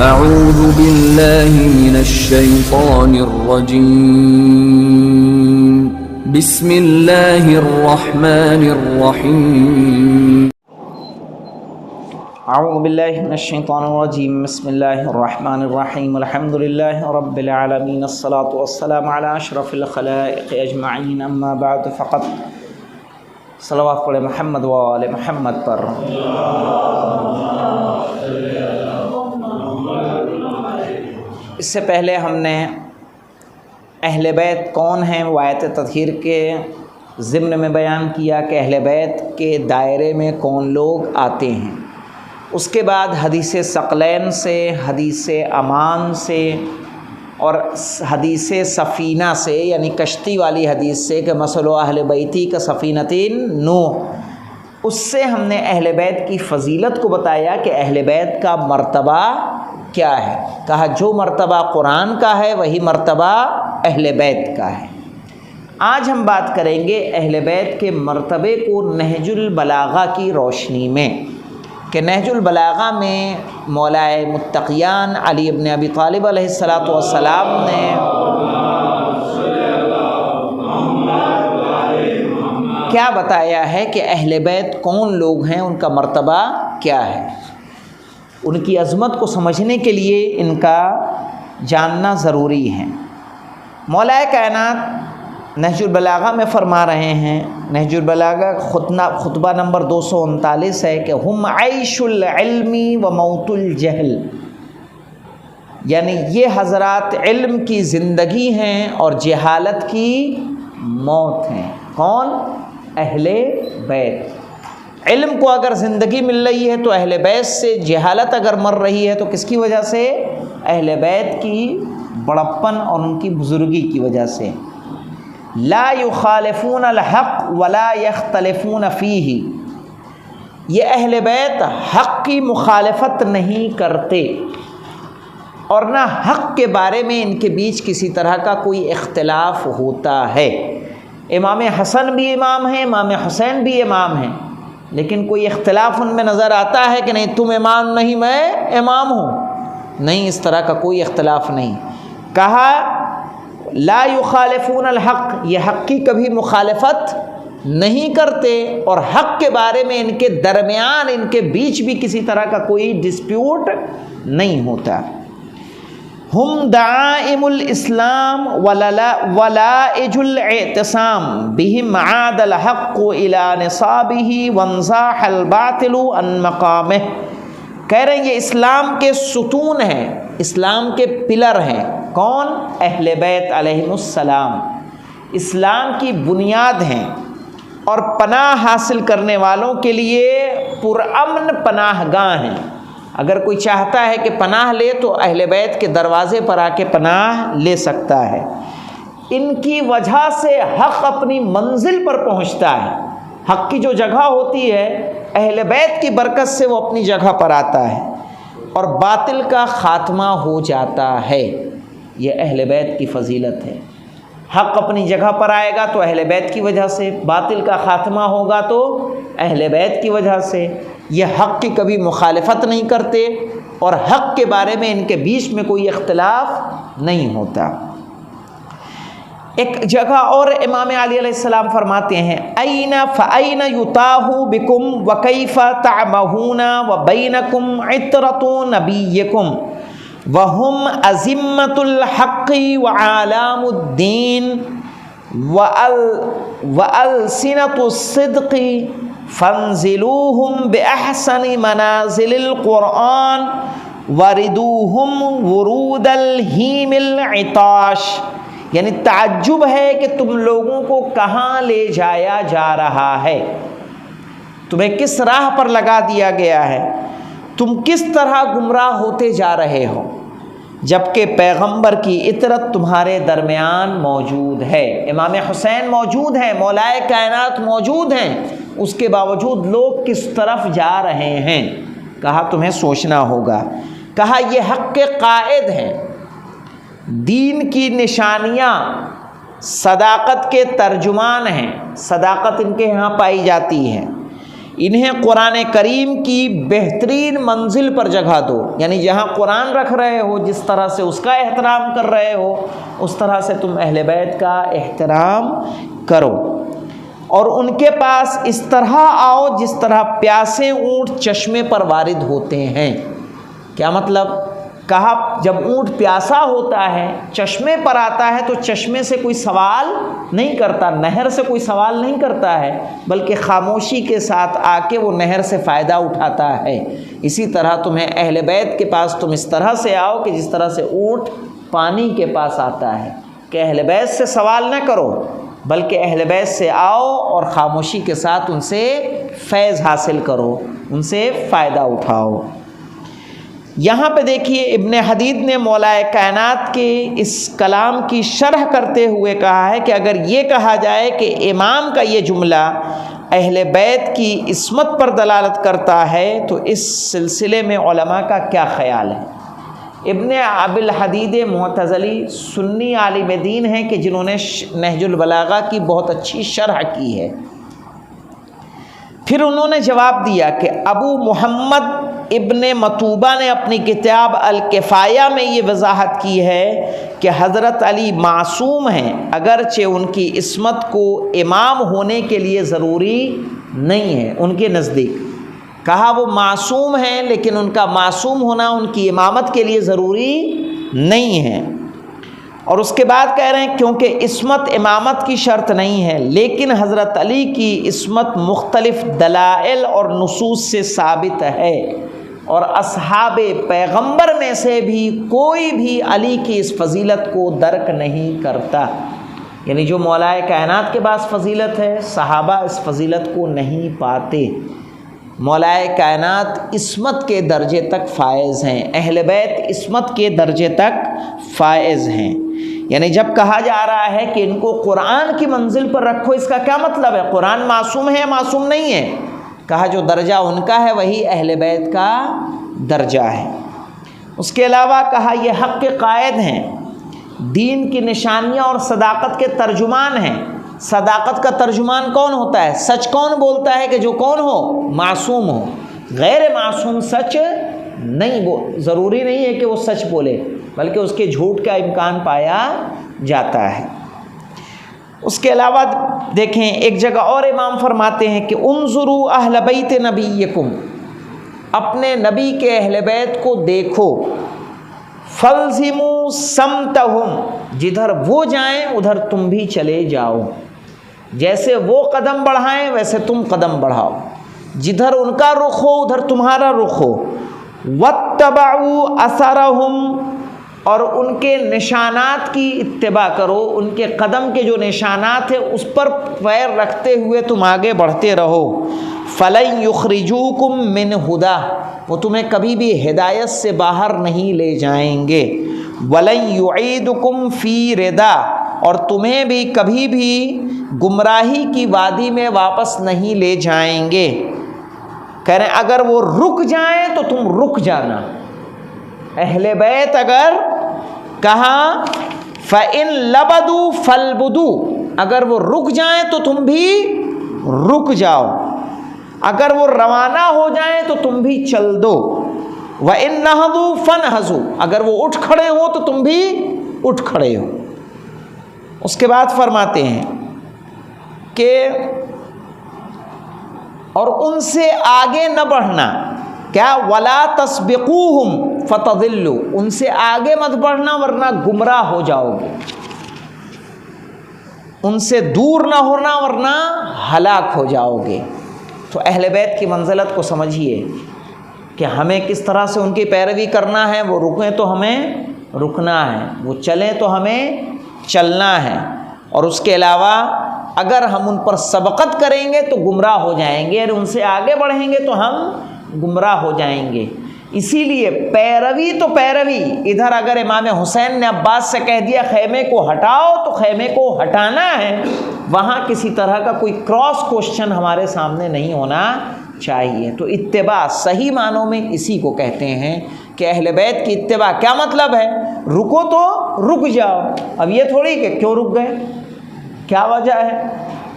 أعوذ بالله من الشيطان الرجيم بسم الله الرحمن الرحيم اعوذ باللہ من الشیطان الرجیم بسم اللہ الرحمن الرحیم الحمد للہ رب العالمین الصلاة والسلام علی اشرف الخلائق اجمعین اما بعد فقط صلوات پڑھے محمد و آل محمد پر۔ اس سے پہلے ہم نے اہل بیت کون ہیں وہ آیت تطہیر کے ضمن میں بیان کیا کہ اہل بیت کے دائرے میں کون لوگ آتے ہیں۔ اس کے بعد حدیث ثقلین سے، حدیث امان سے اور حدیث سفینہ سے، یعنی کشتی والی حدیث سے کہ مثل اہل بیتی کا سفینتین نوح، اس سے ہم نے اہل بیت کی فضیلت کو بتایا کہ اہل بیت کا مرتبہ کیا ہے۔ کہا جو مرتبہ قرآن کا ہے وہی مرتبہ اہل بیت کا ہے۔ آج ہم بات کریں گے اہل بیت کے مرتبے کو نہج البلاغہ کی روشنی میں، کہ نہج البلاغہ میں مولائے متقیان علی ابن ابی طالب علیہ السلام نے کیا بتایا ہے کہ اہل بیت کون لوگ ہیں، ان کا مرتبہ کیا ہے۔ ان کی عظمت کو سمجھنے کے لیے ان کا جاننا ضروری ہے۔ مولائے کائنات نہج البلاغہ میں فرما رہے ہیں، نہج البلاغہ خطبہ نمبر 239 ہے کہ ہم عیش العلم و موت الجہل، یعنی یہ حضرات علم کی زندگی ہیں اور جہالت کی موت ہیں۔ کون؟ اہل بیت۔ علم کو اگر زندگی مل رہی ہے تو اہل بیت سے، جہالت اگر مر رہی ہے تو کس کی وجہ سے؟ اہل بیت کی بڑپن اور ان کی بزرگی کی وجہ سے۔ لا یخالفون الحق ولا یختلفون فیہ، یہ اہل بیت حق کی مخالفت نہیں کرتے اور نہ حق کے بارے میں ان کے بیچ کسی طرح کا کوئی اختلاف ہوتا ہے۔ امام حسن بھی امام ہیں، امام حسین بھی امام ہیں، لیکن کوئی اختلاف ان میں نظر آتا ہے کہ نہیں تم امام نہیں میں امام ہوں؟ نہیں، اس طرح کا کوئی اختلاف نہیں۔ کہا لا یخالفون الحق، یہ حق کی کبھی مخالفت نہیں کرتے اور حق کے بارے میں ان کے درمیان، ان کے بیچ بھی کسی طرح کا کوئی ڈسپیوٹ نہیں ہوتا۔ ہم دعائم الاسلام ولائج الاعتصام بہم عاد الحق الى نصابہ وانزاح الباطل عن مقامہ، کہہ رہے ہیں یہ اسلام کے ستون ہیں، اسلام کے پلر ہیں۔ کون؟ اہل بیت علیہم السلام، اسلام کی بنیاد ہیں اور پناہ حاصل کرنے والوں کے لیے پرامن پناہ گاہ ہیں۔ اگر کوئی چاہتا ہے کہ پناہ لے تو اہل بیت کے دروازے پر آ کے پناہ لے سکتا ہے۔ ان کی وجہ سے حق اپنی منزل پر پہنچتا ہے۔ حق کی جو جگہ ہوتی ہے اہل بیت کی برکت سے وہ اپنی جگہ پر آتا ہے اور باطل کا خاتمہ ہو جاتا ہے۔ یہ اہل بیت کی فضیلت ہے۔ حق اپنی جگہ پر آئے گا تو اہل بیت کی وجہ سے، باطل کا خاتمہ ہوگا تو اہل بیت کی وجہ سے۔ یہ حق کی کبھی مخالفت نہیں کرتے اور حق کے بارے میں ان کے بیچ میں کوئی اختلاف نہیں ہوتا۔ ایک جگہ اور امام علی علیہ السلام فرماتے ہیں این فاین یطاہ بکم وکیف تعمہون وبینکم عطرۃ نبیکم وہم ازمۃ الحق وعلام الدین والسنۃ الصدق فانزلوہم باحسن منازل القرآن وردوہم ورود الہیم العطاش، یعنی تعجب ہے کہ تم لوگوں کو کہاں لے جایا جا رہا ہے، تمہیں کس راہ پر لگا دیا گیا ہے، تم کس طرح گمراہ ہوتے جا رہے ہو، جبکہ پیغمبر کی عطرت تمہارے درمیان موجود ہے۔ امام حسین موجود ہیں، مولائے کائنات موجود ہیں، اس کے باوجود لوگ کس طرف جا رہے ہیں؟ کہا تمہیں سوچنا ہوگا۔ کہا یہ حق کے قائد ہیں، دین کی نشانیاں، صداقت کے ترجمان ہیں، صداقت ان کے ہاں پائی جاتی ہے۔ انہیں قرآن کریم کی بہترین منزل پر جگہ دو، یعنی جہاں قرآن رکھ رہے ہو جس طرح سے اس کا احترام کر رہے ہو اس طرح سے تم اہل بیت کا احترام کرو، اور ان کے پاس اس طرح آؤ جس طرح پیاسے اونٹ چشمے پر وارد ہوتے ہیں۔ کیا مطلب؟ کہا جب اونٹ پیاسا ہوتا ہے چشمے پر آتا ہے تو چشمے سے کوئی سوال نہیں کرتا، نہر سے کوئی سوال نہیں کرتا ہے، بلکہ خاموشی کے ساتھ آ کے وہ نہر سے فائدہ اٹھاتا ہے۔ اسی طرح تمہیں اہل بیت کے پاس تم اس طرح سے آؤ کہ جس طرح سے اونٹ پانی کے پاس آتا ہے، کہ اہل بیت سے سوال نہ کرو بلکہ اہل بیت سے آؤ اور خاموشی کے ساتھ ان سے فیض حاصل کرو، ان سے فائدہ اٹھاؤ۔ یہاں پہ دیکھیے ابن حدید نے مولا کائنات کے اس کلام کی شرح کرتے ہوئے کہا ہے کہ اگر یہ کہا جائے کہ امام کا یہ جملہ اہل بیت کی عصمت پر دلالت کرتا ہے تو اس سلسلے میں علماء کا کیا خیال ہے؟ ابن ابی الحدید معتزلی سنی عالم دین ہیں کہ جنہوں نے نہج البلاغہ کی بہت اچھی شرح کی ہے۔ پھر انہوں نے جواب دیا کہ ابو محمد ابن مطوبہ نے اپنی کتاب الکفایہ میں یہ وضاحت کی ہے کہ حضرت علی معصوم ہیں، اگرچہ ان کی عصمت کو امام ہونے کے لیے ضروری نہیں ہے ان کے نزدیک۔ کہا وہ معصوم ہیں لیکن ان کا معصوم ہونا ان کی امامت کے لیے ضروری نہیں ہے، اور اس کے بعد کہہ رہے ہیں کیونکہ عصمت امامت کی شرط نہیں ہے، لیکن حضرت علی کی عصمت مختلف دلائل اور نصوص سے ثابت ہے، اور اصحاب پیغمبر میں سے بھی کوئی بھی علی کی اس فضیلت کو درک نہیں کرتا۔ یعنی جو مولا کائنات کے پاس فضیلت ہے صحابہ اس فضیلت کو نہیں پاتے۔ مولا کائنات عصمت کے درجے تک فائز ہیں، اہل بیت عصمت کے درجے تک فائز ہیں۔ یعنی جب کہا جا رہا ہے کہ ان کو قرآن کی منزل پر رکھو، اس کا کیا مطلب ہے؟ قرآن معصوم ہے یا معصوم نہیں ہے؟ کہا جو درجہ ان کا ہے وہی اہل بیت کا درجہ ہے۔ اس کے علاوہ کہا یہ حق کے قائد ہیں، دین کی نشانیاں اور صداقت کے ترجمان ہیں۔ صداقت کا ترجمان کون ہوتا ہے؟ سچ کون بولتا ہے کہ جو کون ہو؟ معصوم ہو۔ غیر معصوم سچ نہیں ضروری نہیں ہے کہ وہ سچ بولے، بلکہ اس کے جھوٹ کا امکان پایا جاتا ہے۔ اس کے علاوہ دیکھیں ایک جگہ اور امام فرماتے ہیں کہ انظروا اہل بیت نبیکم، اپنے نبی کے اہل بیت کو دیکھو، فالزموا سمتہم، جدھر وہ جائیں ادھر تم بھی چلے جاؤ، جیسے وہ قدم بڑھائیں ویسے تم قدم بڑھاؤ، جدھر ان کا رخ ہو ادھر تمہارا رخ ہو، واتبعوا اثرہم، اور ان کے نشانات کی اتباع کرو، ان کے قدم کے جو نشانات ہیں اس پر پیر رکھتے ہوئے تم آگے بڑھتے رہو۔ فَلَن يُخْرِجُوكُم مِّنْ هُدًى، وہ تمہیں کبھی بھی ہدایت سے باہر نہیں لے جائیں گے، وَلَن يُعِيدُكُمْ فِي رِدًى، اور تمہیں بھی کبھی بھی گمراہی کی وادی میں واپس نہیں لے جائیں گے۔ کہہ رہے ہیں اگر وہ رک جائیں تو تم رک جانا، اہل بیت اگر کہا فَإِن لَبَدُوا فَالْبُدُوا، اگر وہ رک جائیں تو تم بھی رک جاؤ، اگر وہ روانہ ہو جائیں تو تم بھی چل دو، وَإِن نَهَضُوا فَانْهَضُوا، اگر وہ اٹھ کھڑے ہو تو تم بھی اٹھ کھڑے ہو۔ اس کے بعد فرماتے ہیں کہ اور ان سے آگے نہ بڑھنا، کیا وَلَا تَسْبِقُوهُمْ فَتَضِلُّوا، ان سے آگے مت بڑھنا ورنہ گمراہ ہو جاؤ گے، ان سے دور نہ ہونا ورنہ ہلاک ہو جاؤ گے۔ تو اہل بیت کی منزلت کو سمجھیے کہ ہمیں کس طرح سے ان کی پیروی کرنا ہے، وہ رکیں تو ہمیں رکنا ہے، وہ چلیں تو ہمیں چلنا ہے، اور اس کے علاوہ اگر ہم ان پر سبقت کریں گے تو گمراہ ہو جائیں گے، اور ان سے آگے بڑھیں گے تو ہم گمراہ ہو جائیں گے۔ اسی لیے پیروی تو پیروی، ادھر اگر امام حسین نے عباس سے کہہ دیا خیمے کو ہٹاؤ تو خیمے کو ہٹانا ہے، وہاں کسی طرح کا کوئی کراس کوشچن ہمارے سامنے نہیں ہونا چاہیے۔ تو اتباع صحیح معنوں میں اسی کو کہتے ہیں کہ اہل بیت کی اتباع کیا مطلب ہے؟ رکو تو رک جاؤ، اب یہ تھوڑی کہ کیوں رک گئے، کیا وجہ ہے،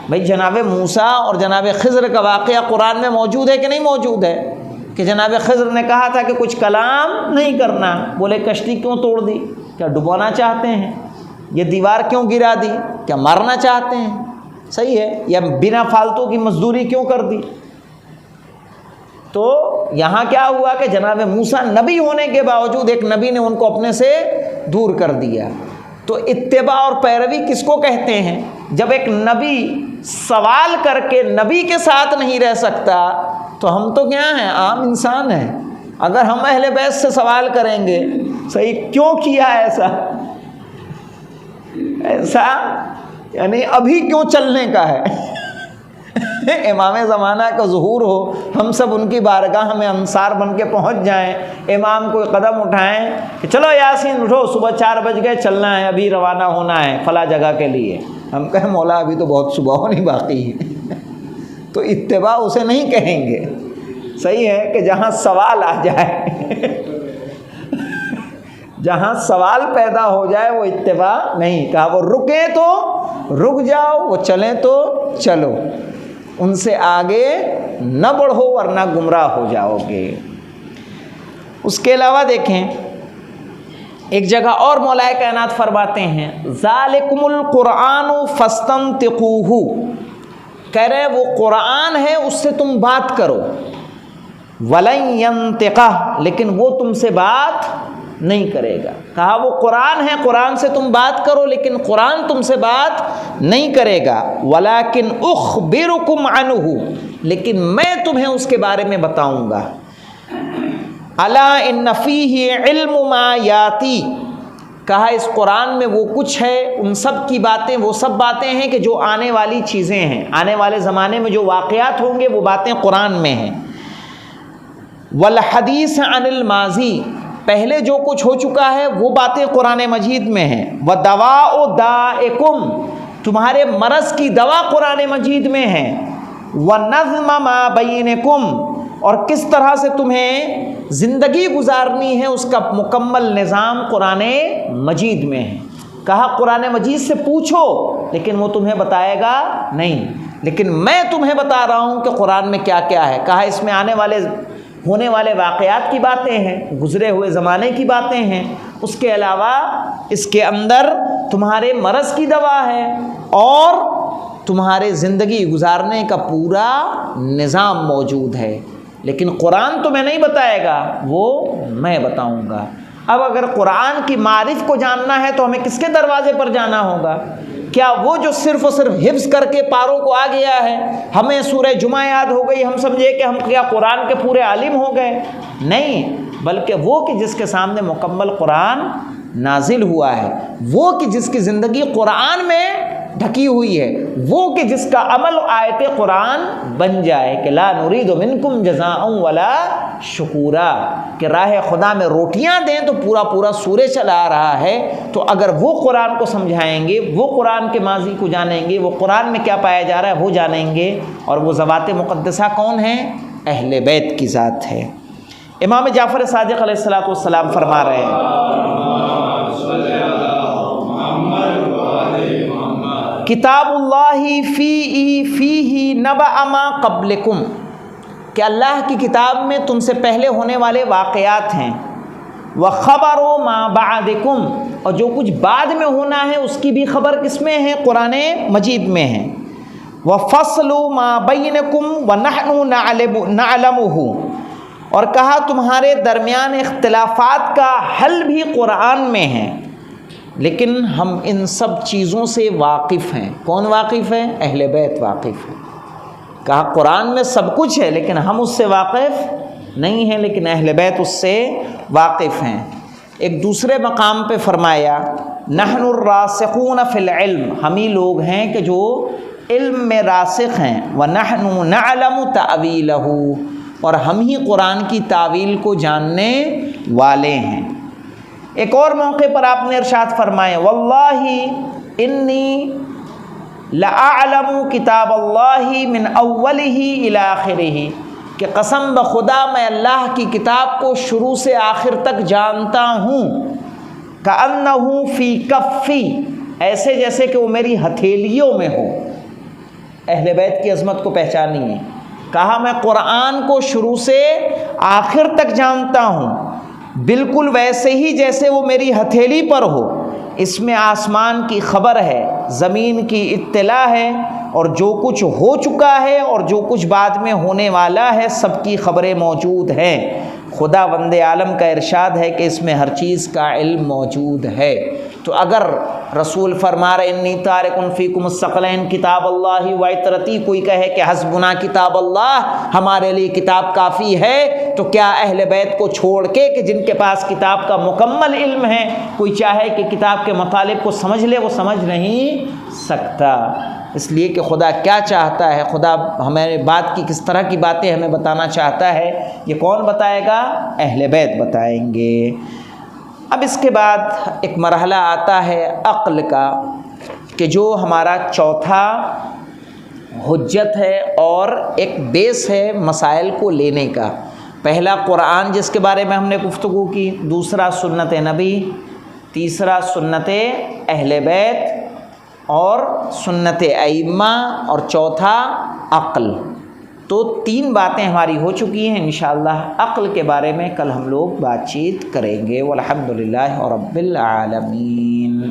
بھئی جناب موسیٰ اور جناب خضر کا واقعہ قرآن میں موجود ہے کہ نہیں موجود ہے؟ کہ جناب خضر نے کہا تھا کہ کچھ کلام نہیں کرنا، بولے کشتی کیوں توڑ دی؟ کیا ڈبونا چاہتے ہیں؟ یہ دیوار کیوں گرا دی؟ کیا مارنا چاہتے ہیں؟ صحیح ہے، یا بنا فالتو کی مزدوری کیوں کر دی؟ تو یہاں کیا ہوا کہ جناب موسیٰ نبی ہونے کے باوجود ایک نبی نے ان کو اپنے سے دور کر دیا۔ تو اتباع اور پیروی کس کو کہتے ہیں؟ جب ایک نبی سوال کر کے نبی کے ساتھ نہیں رہ سکتا تو ہم تو کیا ہیں؟ عام انسان ہیں۔ اگر ہم اہل بیت سے سوال کریں گے صحیح کیوں کیا ایسا یعنی ابھی کیوں چلنے کا ہے؟ امام زمانہ کا ظہور ہو، ہم سب ان کی بارگاہ میں انصار بن کے پہنچ جائیں، امام کوئی قدم اٹھائیں کہ چلو یاسین اٹھو، صبح 4 بج گئے، چلنا ہے، ابھی روانہ ہونا ہے فلاں جگہ کے لیے، ہم کہیں مولا ابھی تو بہت صبح ہونی باقی ہے تو اتباع اسے نہیں کہیں گے۔ صحیح ہے کہ جہاں سوال آ جائے جہاں سوال پیدا ہو جائے وہ اتباع نہیں۔ کہا وہ رکیں تو رک جاؤ، وہ چلیں تو چلو، ان سے آگے نہ بڑھو ورنہ گمراہ ہو جاؤ گے۔ اس کے علاوہ دیکھیں ایک جگہ اور مولا کائنات فرماتے ہیں ذالکم القرآن فاستنطقوہ، کہہ رہے وہ قرآن ہے اس سے تم بات کرو، ولن ینطقہ، لیکن وہ تم سے بات نہیں کرے گا۔ کہا وہ قرآن ہے، قرآن سے تم بات کرو لیکن قرآن تم سے بات نہیں کرے گا، ولیکن اخبرکم عنہ، لیکن میں تمہیں اس کے بارے میں بتاؤں گا۔ الا ان فیہ علم ما یاتی، کہا اس قرآن میں وہ کچھ ہے، ان سب کی باتیں، وہ سب باتیں ہیں کہ جو آنے والی چیزیں ہیں، آنے والے زمانے میں جو واقعات ہوں گے وہ باتیں قرآن میں ہیں۔ والحدیث عن الماضی، پہلے جو کچھ ہو چکا ہے وہ باتیں قرآن مجید میں ہیں۔ وَدَوَاءُ دَائِكُمْ، تمہارے مرض کی دوا قرآن مجید میں ہے۔ وَنَظْمَ مَا بَيْنِكُمْ، اور کس طرح سے تمہیں زندگی گزارنی ہے اس کا مکمل نظام قرآن مجید میں ہے۔ کہا قرآن مجید سے پوچھو لیکن وہ تمہیں بتائے گا نہیں، لیکن میں تمہیں بتا رہا ہوں کہ قرآن میں کیا کیا ہے۔ کہا اس میں آنے والے ہونے والے واقعات کی باتیں ہیں، گزرے ہوئے زمانے کی باتیں ہیں، اس کے علاوہ اس کے اندر تمہارے مرض کی دوا ہے اور تمہارے زندگی گزارنے کا پورا نظام موجود ہے، لیکن قرآن تمہیں نہیں بتائے گا، وہ میں بتاؤں گا۔ اب اگر قرآن کی معرف کو جاننا ہے تو ہمیں کس کے دروازے پر جانا ہوگا؟ کیا وہ جو صرف اور صرف حفظ کر کے پاروں کو آ گیا ہے، ہمیں سورہ جمعہ یاد ہو گئی، ہم سمجھے کہ ہم کیا قرآن کے پورے عالم ہو گئے؟ نہیں، بلکہ وہ کہ جس کے سامنے مکمل قرآن نازل ہوا ہے، وہ کہ جس کی زندگی قرآن میں ڈھکی ہوئی ہے، وہ کہ جس کا عمل آیت قرآن بن جائے کہ لا نرید منکم جزاء ولا شکورا، کہ راہ خدا میں روٹیاں دیں تو پورا پورا سورہ چلا آ رہا ہے۔ تو اگر وہ قرآن کو سمجھائیں گے، وہ قرآن کے ماضی کو جانیں گے، وہ قرآن میں کیا پایا جا رہا ہے وہ جانیں گے، اور وہ ذوات مقدسہ کون ہیں؟ اہل بیت کی ذات ہے۔ امام جعفر صادق علیہ السلام فرما رہے ہیں کتاب اللہ فیہ نبأ ما قبلکم، کہ اللہ کی کتاب میں تم سے پہلے ہونے والے واقعات ہیں، وخبر ما بعدکم، اور جو کچھ بعد میں ہونا ہے اس کی بھی خبر کس میں ہے؟ قرآن مجید میں ہے۔ وفصل ما بینکم ونحن نعلمہ، اور کہا تمہارے درمیان اختلافات کا حل بھی قرآن میں ہے، لیکن ہم ان سب چیزوں سے واقف ہیں۔ کون واقف ہے؟ اہل بیت واقف ہیں۔ کہا قرآن میں سب کچھ ہے لیکن ہم اس سے واقف نہیں ہیں، لیکن اہل بیت اس سے واقف ہیں۔ ایک دوسرے مقام پہ فرمایا نحن الراسخون فی العلم، ہم ہی لوگ ہیں کہ جو علم میں راسخ ہیں، وَنَحْنُ نَعْلَمُ تَأْوِيلَهُ، اور ہم ہی قرآن کی تعویل کو جاننے والے ہیں۔ ایک اور موقع پر آپ نے ارشاد فرمایا واللہ انی لأعلم کتاب اللہ من اولہ الی آخرہ، کہ قسم بخدا میں اللہ کی کتاب کو شروع سے آخر تک جانتا ہوں، کأنہ فی کفی، ایسے جیسے کہ وہ میری ہتھیلیوں میں ہو۔ اہل بیت کی عظمت کو پہچانیے. کہا میں قرآن کو شروع سے آخر تک جانتا ہوں، بالکل ویسے ہی جیسے وہ میری ہتھیلی پر ہو. اس میں آسمان کی خبر ہے، زمین کی اطلاع ہے، اور جو کچھ ہو چکا ہے اور جو کچھ بعد میں ہونے والا ہے سب کی خبریں موجود ہیں. خدا وند عالم کا ارشاد ہے کہ اس میں ہر چیز کا علم موجود ہے. تو اگر رسول فرما رہے انی تارک فیکم الثقلین کتاب اللہ و عطرتی، کوئی کہے کہ حسبنا کتاب اللہ، ہمارے لیے کتاب کافی ہے، تو کیا اہل بیت کو چھوڑ کے کہ جن کے پاس کتاب کا مکمل علم ہے کوئی چاہے کہ کتاب کے مطالب کو سمجھ لے؟ وہ سمجھ نہیں سکتا. اس لیے کہ خدا کیا چاہتا ہے، خدا ہمیں بات کی کس طرح کی باتیں ہمیں بتانا چاہتا ہے، یہ کون بتائے گا؟ اہل بیت بتائیں گے. اب اس کے بعد ایک مرحلہ آتا ہے عقل کا، کہ جو ہمارا چوتھا حجت ہے اور ایک بیس ہے مسائل کو لینے کا. پہلا قرآن جس کے بارے میں ہم نے گفتگو کی، دوسرا سنت نبی، تیسرا سنت اہل بیت اور سنت ائمہ، اور چوتھا عقل. تو 3 باتیں ہماری ہو چکی ہیں. انشاءاللہ عقل کے بارے میں کل ہم لوگ بات چیت کریں گے. والحمدللہ رب العالمین.